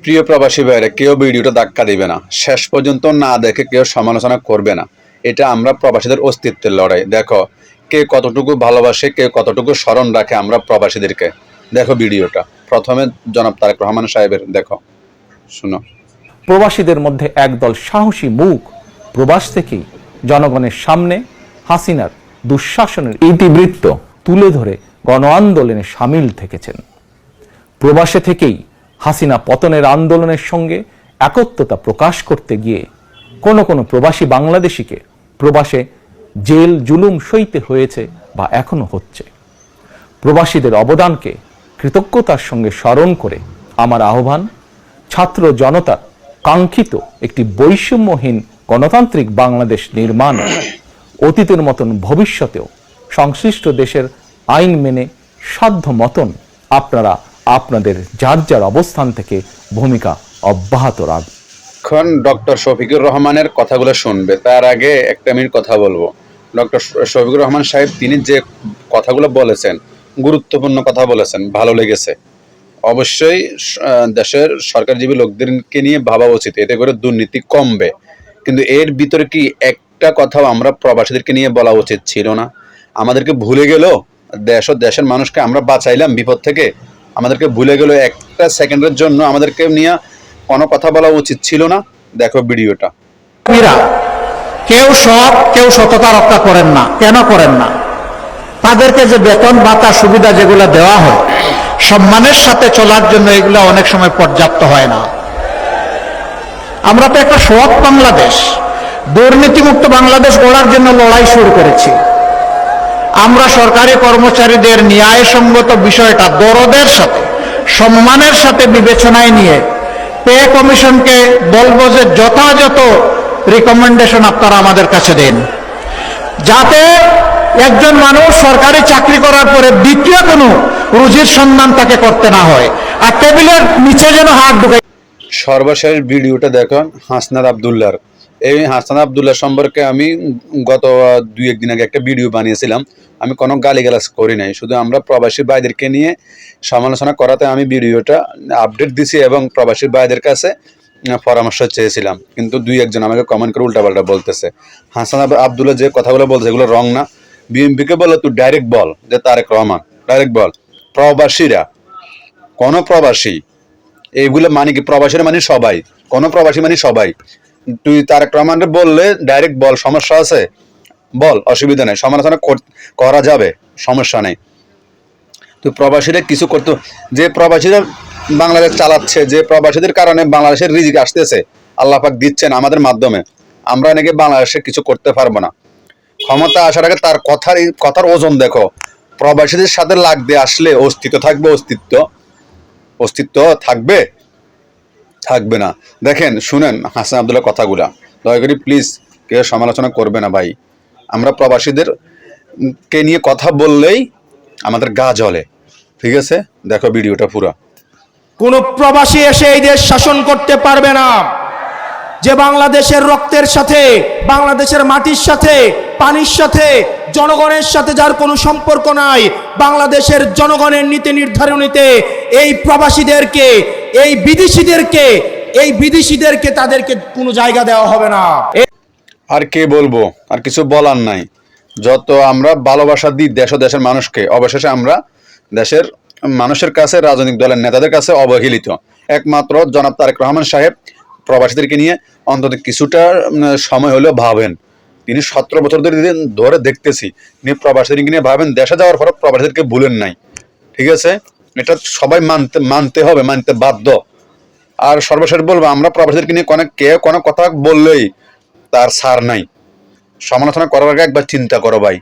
প্রিয় প্রবাসী ভাইরা, কেউ ভিডিওটা ধাক্কা দিবে না, শেষ পর্যন্ত না দেখে কেউ সমালোচনা করবে না। এটা আমরা প্রবাসীদের অস্তিত্বের লড়াই। দেখো কে কতটুকু ভালোবাসে, কে কতটুকু স্মরণ রাখে আমরা প্রবাসীদেরকে। দেখো ভিডিওটা প্রথমে জনাব তারেক রহমান সাহেবের, দেখো শুনো। প্রবাসীদের মধ্যে একদল সাহসী মুখ প্রবাস থেকেই জনগণের সামনে হাসিনার দুঃশাসনের ইতিবৃত্ত তুলে ধরে গণ আন্দোলনে সামিল থেকেছেন। প্রবাসে থেকেই হাসিনা পতনের আন্দোলনের সঙ্গে একত্বতা প্রকাশ করতে গিয়ে কোনো কোনো প্রবাসী বাংলাদেশিকে প্রবাসে জেল জুলুম সইতে হয়েছে বা এখনো হচ্ছে। প্রবাসীদের অবদানকে কৃতজ্ঞতার সঙ্গে স্মরণ করে আমার আহ্বান, ছাত্র জনতার কাঙ্ক্ষিত একটি বৈষম্যহীন গণতান্ত্রিক বাংলাদেশ নির্মাণ অতীতের মতন ভবিষ্যতেও সংশ্লিষ্ট দেশের আইন মেনে সাধ্য মতন আপনারা আপনাদের যার যার অবস্থান থেকে ভূমিকা অব্যাহত রাখবেন। এখন ডক্টর শফিকুর রহমানের কথাগুলো শুনবে, তার আগে একটা মিনিট কথা বলবো। ডক্টর শফিকুর রহমান সাহেব তিনি যে কথাগুলো বলেছেন, গুরুত্বপূর্ণ কথা বলেছেন, ভালো লেগেছে। অবশ্যই দেশের সরকারজীবী লোকদেরকে নিয়ে ভাবা উচিত, এতে করে দুর্নীতি কমবে। কিন্তু এর ভিতরে কি একটা কথাও আমরা প্রবাসীদেরকে নিয়ে বলা উচিত ছিল না? আমাদেরকে ভুলে গেল দেশ ও দেশের মানুষকে আমরা বাঁচাইলাম বিপদ থেকে, আমাদেরকে ভুলে গেল একটা সেকেন্ডের জন্য আমাদেরকে নিয়ে কোনো কথা বলা উচিত ছিল না? দেখো ভিডিওটা। কেউ সৎ, কেউ সততা রক্ষা করেন না। কেন করেন না? তাদেরকে যে বেতন ভাতা সুবিধা যেগুলো দেওয়া হয় সম্মানের সাথে চলার জন্য, এগুলো অনেক সময় পর্যাপ্ত হয় না। আমরা তো একটা সৎ বাংলাদেশ, দুর্নীতিমুক্ত বাংলাদেশ গড়ার জন্য লড়াই শুরু করেছি। আমরা সরকারি কর্মচারীদের ন্যায়সঙ্গত বিষয়টা দরদের সাথে, সম্মানের সাথে বিবেচনায় নিয়ে পে কমিশনকে বলবো যে যথাযথ রিকমেন্ডেশন আপনারা আমাদের কাছে দেন, যাতে একজন মানুষ সরকারি চাকরি করার পরে দ্বিতীয় কোনো রুজির সন্ধান তাকে করতে না হয়, আর টেবিলের নিচে যেন হাত ঢুকে। সর্বশেষ ভিডিওটা দেখুন হাসনাত আবদুল্লাহর। এই হাসনাত আবদুল্লাহ সম্পর্কে আমি গত 2-1 দিন আগে একটা ভিডিও বানিয়েছিলাম। আমি কোনো গালিগালাজ করি নাই, শুধু আমরা প্রবাসী ভাইদেরকে নিয়ে সমালোচনা করাতে আমি ভিডিওটা আপডেট দিছি এবং প্রবাসী ভাইদের কাছে পরামর্শ চেয়েছিলাম। কিন্তু 2-1 জন আমাকে কমেন্ট করে উল্টাপাল্টা বলতেছে। হাসনাত আবদুল্লাহ যে কথাগুলো বলছে এগুলো রং না। বিএনপিকে বলে তুই ডাইরেক্ট বল যে তারেক রহমান ডাইরেক্ট বল। প্রবাসীরা, কোনো প্রবাসী, এইগুলো মানে কি প্রবাসীরা মানে সবাই, কোনো প্রবাসী মানে সবাই। তুই তারেক রহমানকে বললে ডাইরেক্ট বল, সমস্যা আছে বল, অসুবিধা নেই, সমালোচনা করা যাবে, সমস্যা নেই। তুই প্রবাসীরা কিছু করতে, যে প্রবাসীরা বাংলাদেশ চালাচ্ছে, যে প্রবাসীদের কারণে বাংলাদেশের রিজিক আসতেছে, আল্লাহ পাক দিচ্ছেন আমাদের মাধ্যমে, আমরা নাকি বাংলাদেশে কিছু করতে পারবো না। ক্ষমতা আসার আগে তার কথার ওজন দেখো। প্রবাসীদের সাথে লাগতে আসলে অস্তিত্ব থাকবে, অস্তিত্ব থাকবে, থাকবে না। দেখেন, শুনেন হাসান আবদুল্লাহ কথাগুলা, দয়া করে প্লিজ কেউ সমালোচনা করবে না ভাই। আমরা প্রবাসীদের কে নিয়ে কথা বললেই আমাদের গা জ্বলে, ঠিক আছে? দেখো ভিডিওটা পুরো। কোন প্রবাসী এসে এই দেশ শাসন করতে পারবে না যে বাংলাদেশের রক্তের সাথে, বাংলাদেশের মাটির সাথে, পানির সাথে, জনগণের সাথে যার কোনো সম্পর্ক নাই, বাংলাদেশের জনগণের নীতি নির্ধারণীতে এই প্রবাসীদেরকে, এই বিদেশিদেরকে তাদেরকে কোনো জায়গা দেওয়া হবে না। আর কে বলবো, আর কিছু বলার নাই। যত আমরা ভালোবাসা দিই দেশ ও দেশের মানুষকে, অবশেষে আমরা দেশের মানুষের কাছে, রাজনৈতিক দলের নেতাদের কাছে অবহেলিত। একমাত্র জনাব তারেক রহমান সাহেব প্রবাসীদেরকে নিয়ে অন্তত কিছুটা সময় হলেও ভাবেন। তিনি 17 বছর ধরে দেখতেছি তিনি প্রবাসীদেরকে নিয়ে ভাবেন। দেশে যাওয়ার পর প্রবাসীদেরকে ভুলেন নাই, ঠিক আছে? এটা সবাই মানতে হবে, মানতে বাধ্য। আর সর্বশেষ বলবো, আমরা প্রবাসীদেরকে নিয়ে কোনো কথা বললেই তার ছাড় নাই। সমালোচনা করার আগে একবার চিন্তা করো ভাই।